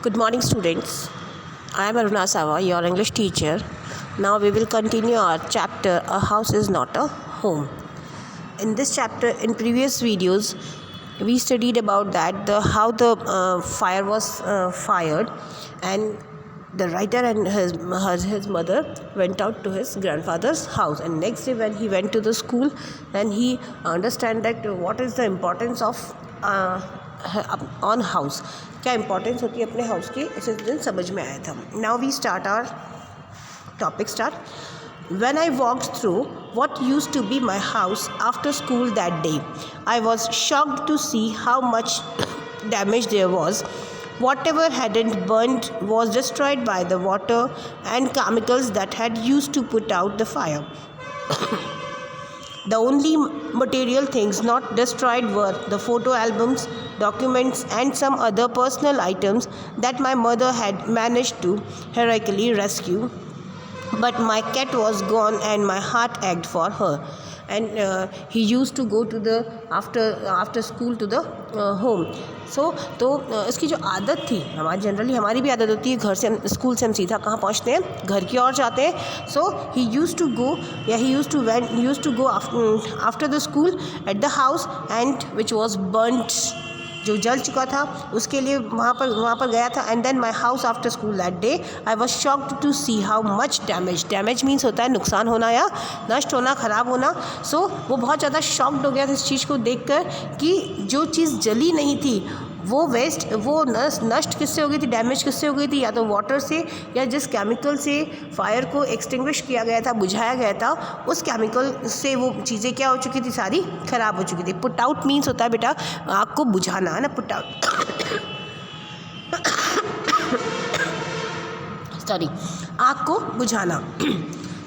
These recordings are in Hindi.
Good morning, students. I am Aruna Sawa, your English teacher. Now we will continue our chapter, A House is Not a Home. In this chapter, in previous videos, we studied about that how the fire was fired, and the writer and his mother went out to his grandfather's house, and next day when he went to the school, then he understand that what is the importance of on house, क्या इंपॉर्टेंस होती है अपने हाउस की, इस दिन समझ में आया था. Now we start our topic. When I walked through what used to be my house after school that day, I was shocked to see how much damage there was. Whatever hadn't burned was destroyed by the water and chemicals that had used to put out the fire. The only material things not destroyed were the photo albums, documents, and some other personal items that my mother had managed to heroically rescue. But my cat was gone and my heart ached for her. And he used to go to the after school to the home. तो इसकी जो आदत थी, जनरली हमारी भी आदत होती है, घर से हम स्कूल से हम सीधा कहाँ पहुँचते हैं, घर की ओर जाते हैं. So he used to go after the school at the house and which was burned, जो जल चुका था उसके लिए वहाँ पर गया था. And then my house after school that day I was shocked to see how much damage means होता है नुकसान होना या नष्ट होना, ख़राब होना. सो वो बहुत ज़्यादा शॉक्ड हो गया था इस चीज़ को देखकर कि जो चीज़ जली नहीं थी वो नष्ट किससे हो गई थी, डैमेज किससे हो गई थी, या तो वाटर से या जिस केमिकल से फायर को एक्सटिंग्विश किया गया था, बुझाया गया था, उस केमिकल से वो चीज़ें क्या हो चुकी थी, सारी ख़राब हो चुकी थी. पुट आउट मीन्स होता है बेटा आग को बुझाना, है ना, पुट आउट सॉरी, आग को बुझाना.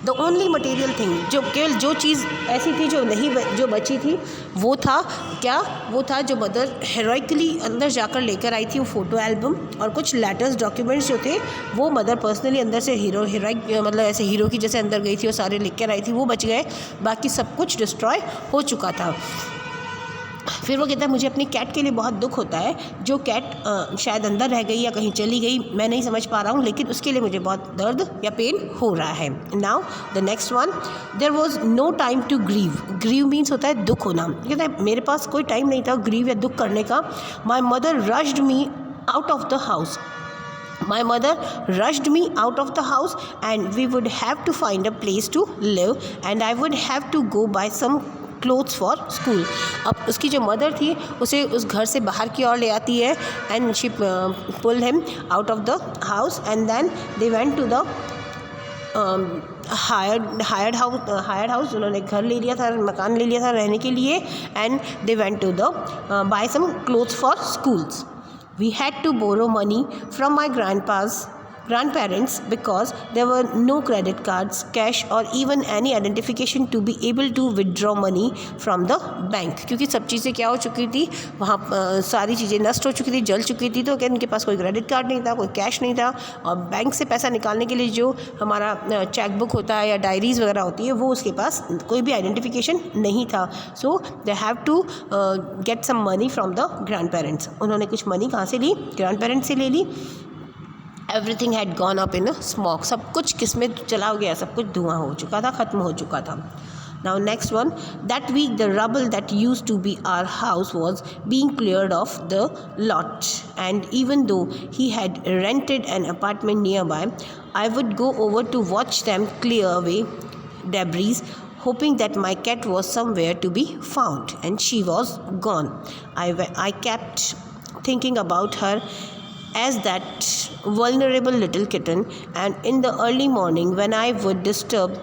द ओनली मटेरियल थिंग, जो केवल जो चीज़ ऐसी थी जो बची थी वो था जो मदर हेरोइकली अंदर जाकर लेकर आई थी, वो फ़ोटो एल्बम और कुछ लेटर्स डॉक्यूमेंट्स जो थे वो मदर पर्सनली अंदर से हेरोइक मतलब ऐसे हीरो की जैसे अंदर गई थी, वो सारे लेकर आई थी, वो बच गए, बाकी सब कुछ डिस्ट्रॉय हो चुका था. फिर वो कहता है मुझे अपनी कैट के लिए बहुत दुख होता है, जो कैट शायद अंदर रह गई या कहीं चली गई, मैं नहीं समझ पा रहा हूँ, लेकिन उसके लिए मुझे बहुत दर्द या पेन हो रहा है. Now the next one, there was no time to grieve means होता है दुख होना. कहता है मेरे पास कोई टाइम नहीं था ग्रीव या दुख करने का. My mother rushed me out of the house. My mother rushed me out of the house and we would have to find a place to live and I would have to go buy some clothes for school. अब उसकी जो मदर थी उसे उस घर से बाहर की ओर ले आती है and she pull him out of the house and then they went to the hired house. उन्होंने घर ले लिया था, मकान ले लिया था रहने के लिए, and they went to the buy some clothes for schools. We had to borrow money from my grandparents because there were no credit cards, cash or even any identification to be able to withdraw money from the bank. क्योंकि सब चीज़ें क्या हो चुकी थी वहाँ, सारी चीज़ें नष्ट हो चुकी थी, जल चुकी थी, तो क्या उनके पास कोई क्रेडिट कार्ड नहीं था, कोई कैश नहीं था, और बैंक से पैसा निकालने के लिए जो हमारा चेक बुक होता है या डायरीज़ वगैरह होती है वो उसके पास कोई भी आइडेंटिफिकेशन नहीं था. So they have to get some money from the grandparents. उन्होंने कुछ मनी कहाँ से ली, ग्रैंड पेरेंट्स से ले ली. Everything had gone up in smoke. सब कुछ किस में चला गया, सब कुछ धुआं हो चुका था, ख़त्म हो चुका था. Now next one, that week the rubble that used to be our house was being cleared off the lot, and even though he had rented an apartment nearby, I would go over to watch them clear away debris, hoping that my cat was somewhere to be found, and she was gone. I kept thinking about her as that vulnerable little kitten, and in the early morning when I would disturb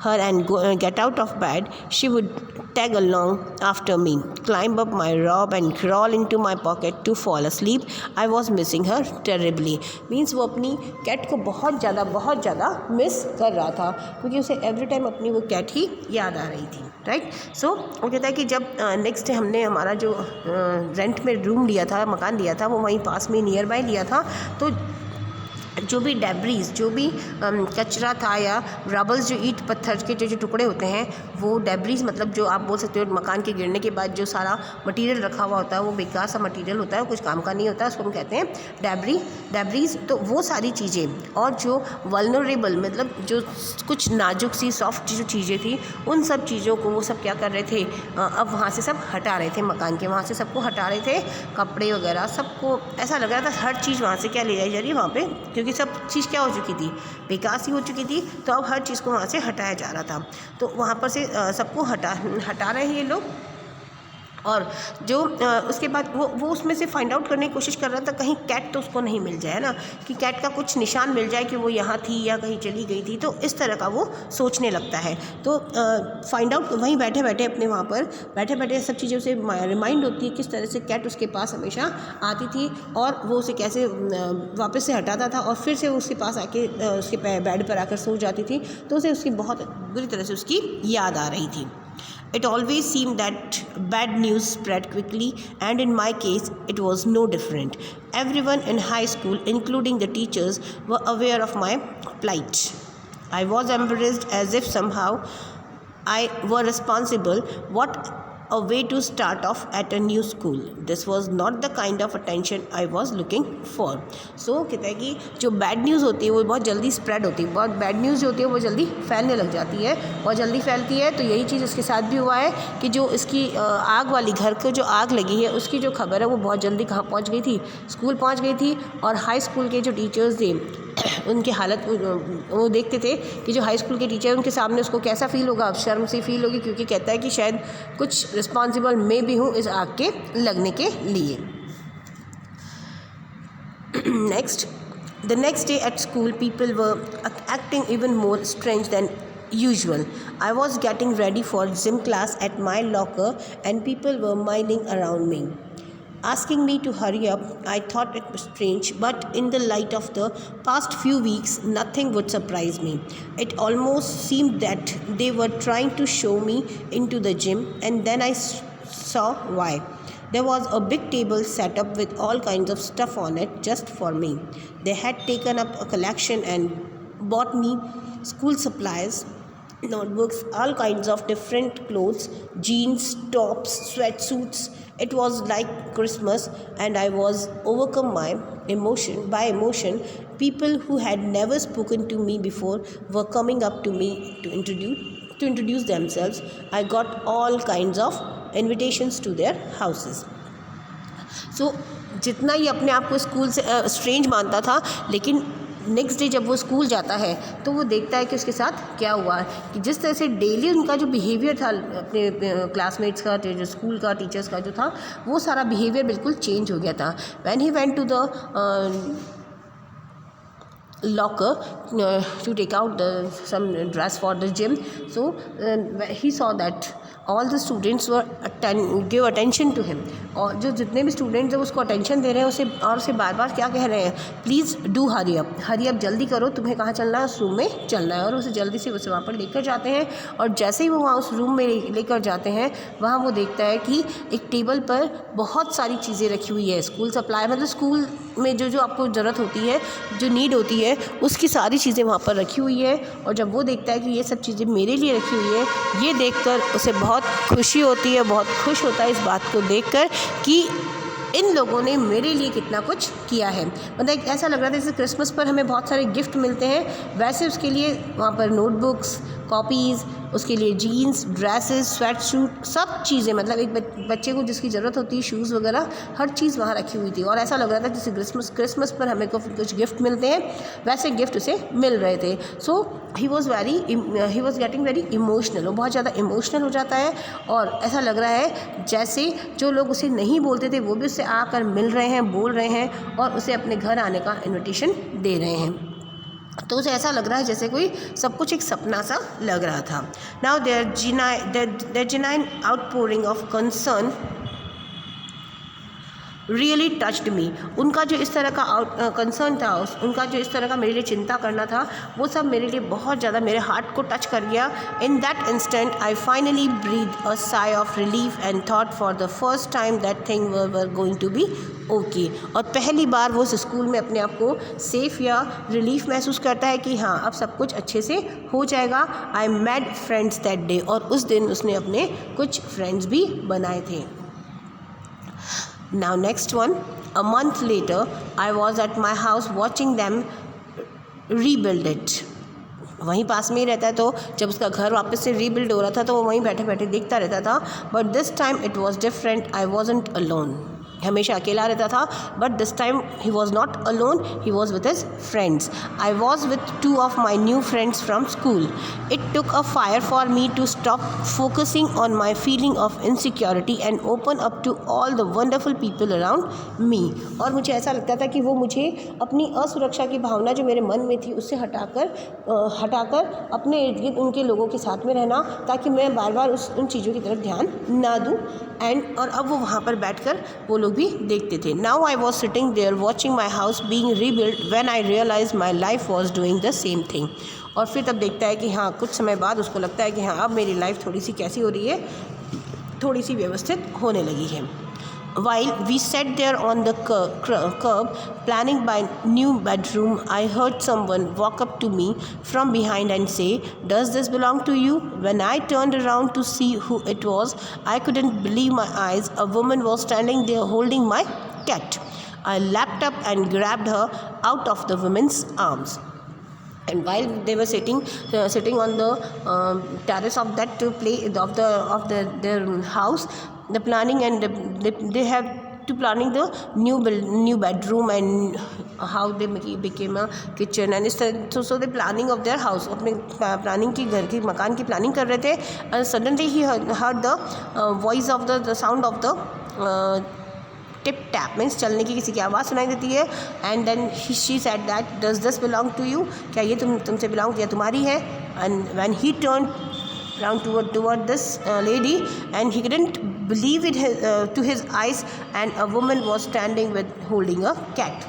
her and get out of bed, she would tag along after me, climb up my robe and crawl into my pocket to fall asleep. I was missing her terribly. Means वो अपनी कैट को बहुत ज़्यादा मिस कर रहा था, क्योंकि उसे एवरी टाइम अपनी वो कैट ही याद आ रही थी. राइट. सो वो कहता है कि जब नेक्स्ट डे हमने हमारा जो रेंट में रूम लिया था, मकान लिया था, वो वहीं पास में नियर बाय लिया था, तो जो भी डेब्रीज, जो भी कचरा था या रबल्स, जो ईंट पत्थर के जो टुकड़े होते हैं, वो डेब्रीज मतलब जो आप बोल सकते हो मकान के गिरने के बाद जो सारा मटेरियल रखा हुआ होता है, वो बेकार सा मटेरियल होता है, कुछ काम का नहीं होता है, उसको हम कहते हैं डेब्रीज। तो वो सारी चीज़ें और जो वल्नरेबल मतलब जो कुछ नाजुक सी सॉफ्ट जो चीज़ें थी, उन सब चीज़ों को वो सब क्या कर रहे थे, अब वहाँ से सब हटा रहे थे, मकान के वहाँ से सबको हटा रहे थे, कपड़े वगैरह सबको। ऐसा लग रहा था हर चीज़ वहाँ से क्या ले जाई जा रही है वहाँ पे, क्योंकि सब चीज़ क्या हो चुकी थी, बेकार सी हो चुकी थी। तो अब हर चीज़ को वहाँ से हटाया जा रहा था। तो वहाँ पर से सबको हटा रहे हैं ये लोग। और जो उसके बाद वो उसमें से फाइंड आउट करने की कोशिश कर रहा था कहीं कैट तो उसको नहीं मिल जाए ना, कि कैट का कुछ निशान मिल जाए कि वो यहाँ थी या कहीं चली गई थी। तो इस तरह का वो सोचने लगता है। तो फाइंड आउट वहीं बैठे बैठे अपने वहाँ पर बैठे बैठे सब चीज़ें उसे रिमाइंड होती है किस तरह से कैट उसके पास हमेशा आती थी और वो उसे कैसे वापस से हटाता था और फिर से उसके पास आके उसके बेड पर आकर सो जाती थी। तो उसे उसकी बहुत बुरी तरह से उसकी याद आ रही थी। It always seemed that bad news spread quickly, and in my case, it was no different. Everyone in high school, including the teachers, were aware of my plight. I was embarrassed as if somehow I were responsible. What a way to start off at a new school. This was not the kind of attention I was looking for. So कहता है कि जो बैड न्यूज़ होती है वो बहुत जल्दी स्प्रेड होती है, बहुत बैड न्यूज़ जो होती है वो जल्दी फैलने लग जाती है, बहुत जल्दी फैलती है। तो यही चीज़ इसके साथ भी हुआ है कि जो इसकी आग वाली घर को जो आग लगी है उसकी जो खबर है वो बहुत जल्दी कहाँ पहुँच गई थी, स्कूल पहुँच गई थी। और हाई स्कूल के जो टीचर्स थे उनकी हालत वो देखते थे कि जो हाई स्कूल के टीचर उनके सामने उसको कैसा फील होगा, शर्म सी फील होगी, क्योंकि कहता है कि शायद कुछ रिस्पॉन्सिबल मैं भी हूँ इस आग के लगने के लिए। Next, the next day at school people were acting even more strange than usual. I was getting ready for gym class at my locker and people were milling around me, asking me to hurry up. I thought it was strange, but in the light of the past few weeks, nothing would surprise me. It almost seemed that they were trying to show me into the gym, and then I saw why. There was a big table set up with all kinds of stuff on it just for me. They had taken up a collection and bought me school supplies, notebooks, all kinds of different clothes, jeans, tops, sweatsuits. It was like Christmas, and I was overcome by emotion. People who had never spoken to me before were coming up to me to introduce themselves. I got all kinds of invitations to their houses. So जितना ही अपने आप को स्कूल से स्ट्रेंज मानता था, लेकिन नेक्स्ट डे जब वो स्कूल जाता है तो वो देखता है कि उसके साथ क्या हुआ है, कि जिस तरह से डेली उनका जो बिहेवियर था अपने क्लासमेट्स का, जो स्कूल का, टीचर्स का जो था, वो सारा बिहेवियर बिल्कुल चेंज हो गया था। When he went to the locker to take out some dress for the gym, so he saw that all the students were give attention to him. और जो जितने भी स्टूडेंट्स हैं उसको अटेंशन दे रहे हैं, उसे बार बार क्या कह रहे हैं, प्लीज़ डू हरी अप, जल्दी करो, तुम्हें कहाँ चलना है, उस रूम में चलना है। और उसे जल्दी से उसे वहाँ पर लेकर जाते हैं। और जैसे ही वो वहाँ उस रूम में लेकर जाते हैं, वहाँ वो देखता है कि एक टेबल पर बहुत सारी चीज़ें रखी हुई है, स्कूल सप्लाई, मतलब स्कूल में जो आपको ज़रूरत होती है, जो नीड होती है, उसकी सारी चीज़ें वहाँ पर रखी हुई है। और जब वो देखता है कि ये सब चीज़ें मेरे लिए रखी हुई है, ये देखकर उसे बहुत खुशी होती है, बहुत खुश होता है इस बात को देखकर कि इन लोगों ने मेरे लिए कितना कुछ किया है। मतलब ऐसा लग रहा था जैसे क्रिसमस पर हमें बहुत सारे गिफ्ट मिलते हैं, वैसे उसके लिए वहाँ पर नोटबुक्स, कॉपीज़, उसके लिए जीन्स, ड्रेसेस, स्वेट सूट, सब चीज़ें, मतलब एक बच्चे को जिसकी ज़रूरत होती है, शूज़ वगैरह, हर चीज़ वहाँ रखी हुई थी। और ऐसा लग रहा था जैसे क्रिसमस पर हमें कुछ गिफ्ट मिलते हैं, वैसे गिफ्ट उसे मिल रहे थे। So he was getting very emotional, वो बहुत ज़्यादा इमोशनल हो जाता है। और ऐसा लग रहा है जैसे जो लोग उसे नहीं बोलते थे वो भी उससे आकर मिल रहे हैं, बोल रहे हैं और उसे अपने घर आने का इन्विटेशन दे रहे हैं। तो उसे ऐसा लग रहा है जैसे कोई सब कुछ एक सपना सा लग रहा था। Now their genuine outpouring of concern really touched me. उनका जो इस तरह का कंसर्न था, उनका जो इस तरह का मेरे लिए चिंता करना था, वो सब मेरे लिए बहुत ज़्यादा मेरे हार्ट को टच कर गया। In that instant I finally breathe a sigh of relief and thought for the first time that thing were going to be okay. और पहली बार वो उस स्कूल में अपने आप को सेफ़ या रिलीफ महसूस करता है कि हाँ अब सब कुछ अच्छे से हो जाएगा। I made friends that day, और उस दिन उसने अपने कुछ फ्रेंड्स भी बनाए थे। Now next one, a month later I was at my house watching them rebuild it. वहीं पास में ही रहता है, तो जब उसका घर वापस से रीबिल्ड हो रहा था तो वो वहीं बैठे बैठे देखता रहता था। But this time it was different, I wasn't alone. हमेशा अकेला रहता था, but this time he was not alone, he was with his friends. I was with 2 of my new friends from school. It took a fire for me to stop focusing on my feeling of insecurity and open up to all the wonderful people around me. और मुझे ऐसा लगता था कि वो मुझे अपनी असुरक्षा की भावना जो मेरे मन में थी उससे हटाकर अपने इर्द गिर्द उनके लोगों के साथ में रहना, ताकि मैं बार बार उन चीज़ों की तरफ ध्यान ना दूँ। और अब वो वहाँ पर बैठकर वो लोग भी देखते थे। Now I was sitting there watching my house being rebuild when I realize my life was doing the same thing. और फिर तब देखता है कि हाँ कुछ समय बाद उसको लगता है कि हाँ अब मेरी लाइफ थोड़ी सी कैसी हो रही है, थोड़ी सी व्यवस्थित होने लगी है। While we sat there on the curb planning my new bedroom, I heard someone walk up to me from behind and say, "Does this belong to you?" When I turned around to see who it was, I couldn't believe my eyes. A woman was standing there holding my cat. I leapt up and grabbed her out of the woman's arms. And while they were sitting on the terrace of that their house, the planning, and they have to planning the new bedroom and how they became a kitchen and so the planning of their house, अपने planning की घर की मकान की planning कर रहे थे। and suddenly he heard the voice of the sound of the tip tap means चलने की किसी की आवाज़ सुनाई देती है। And then she said that does this belong to you, क्या ये तुमसे बिलोंग किया, तुम्हारी है। And when he turn round toward this lady and he couldn't believe it to his eyes, and a woman was standing with holding a cat.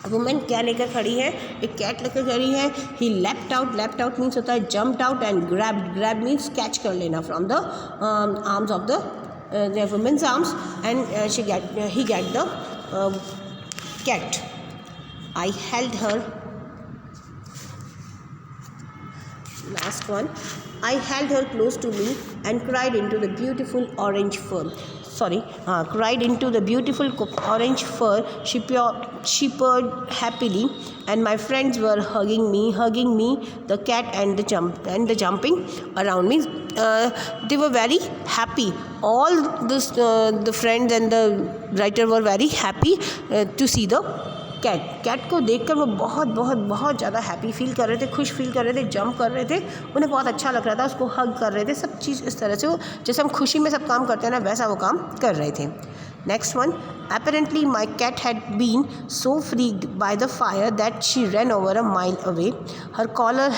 Women क्या लेकर खड़ी है, एक कैट लेकर खड़ी है। ही लेफ्ट आउट मीन्स होता है jumped out, and grab means catch कर लेना from the arms of the woman's arms, and he got the cat. I held her. Last one. I held her close to me and cried into the beautiful orange fur. Cried into the beautiful orange fur. She purred happily, and my friends were hugging me, the cat and the jumping around me. They were very happy. All the friends and the writer were very happy to see the cat को देखकर वो बहुत ज़्यादा हैप्पी फील कर रहे थे, खुश फील कर रहे थे, जंप कर रहे थे, उन्हें बहुत अच्छा लग रहा था, उसको हग कर रहे थे। सब चीज़ इस तरह से वो जैसे हम खुशी में सब काम करते हैं ना, वैसा वो काम कर रहे थे। Next one, apparently my cat had been so freaked by the fire that she ran over a mile away. Her collar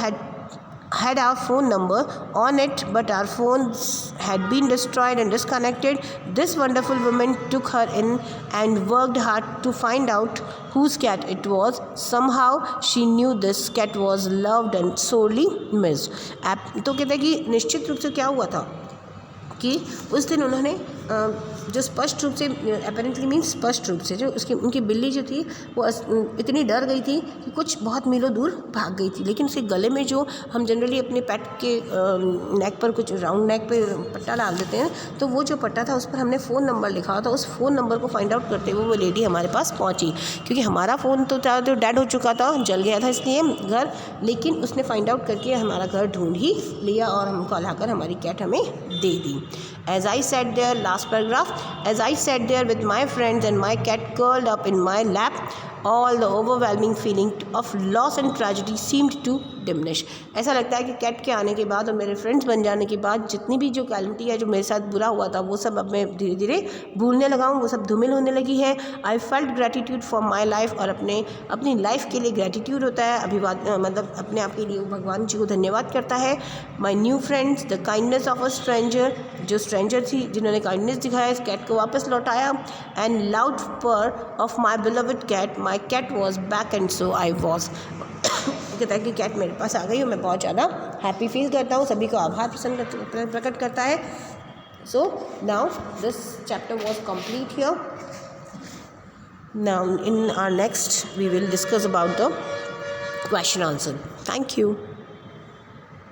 had our phone number on it, but our phones had been destroyed and disconnected. This wonderful woman took her in and worked hard to find out whose cat it was. Somehow she knew this cat was loved and sorely missed. तो कहते हैं कि निश्चित रूप से क्या हुआ था कि उस दिन उन्होंने जो स्पष्ट रूप से अपेरेंटली मीन्स स्पष्ट रूप से जो उनकी बिल्ली जो थी वो इतनी डर गई थी कि कुछ बहुत मीलों दूर भाग गई थी। लेकिन उसके गले में जो हम जनरली अपने पेट के नेक पर कुछ राउंड नेक पे पट्टा डाल देते हैं, तो वो जो पट्टा था उस पर हमने फ़ोन नंबर लिखा था। उस फ़ोन नंबर को फाइंड आउट करते हुए वो लेडी हमारे पास पहुँची, क्योंकि हमारा फ़ोन तो डेड हो चुका था, जल गया था इसलिए घर, लेकिन उसने फाइंड आउट करके हमारा घर ढूंढ ही लिया और हमको लाकर हमारी कैट हमें दे दी। As I sat there, last paragraph, as I sat there with my friends and my cat curled up in my lap, all the overwhelming feeling of loss and tragedy seemed to diminish. ऐसा लगता है कि कैट के आने के बाद और मेरे फ्रेंड्स बन जाने के बाद जितनी भी जो कैलमिटी है, जो मेरे साथ बुरा हुआ था, वो सब अब मैं धीरे धीरे भूलने लगा हूँ, वो सब धूमिल होने लगी है. I felt gratitude for my life, और अपनी लाइफ के लिए ग्रेटिट्यूड होता है, मतलब अपने आप के लिए भगवान जी को धन्यवाद करता है. My new friends, the kindness of a stranger, जो स्ट्रेंजर थी जिन्होंने काइंडनेस दिखाया, इस कैट को वापस लौटाया. And loud purr of my beloved cat, my cat was back and so I was. कहता है कि कैट मेरे पास आ गई और मैं बहुत ज़्यादा हैप्पी फील करता हूँ, सभी को आभार प्रकट करता है. So now this chapter was complete here. Now in our next we will discuss about the question answer. Thank you.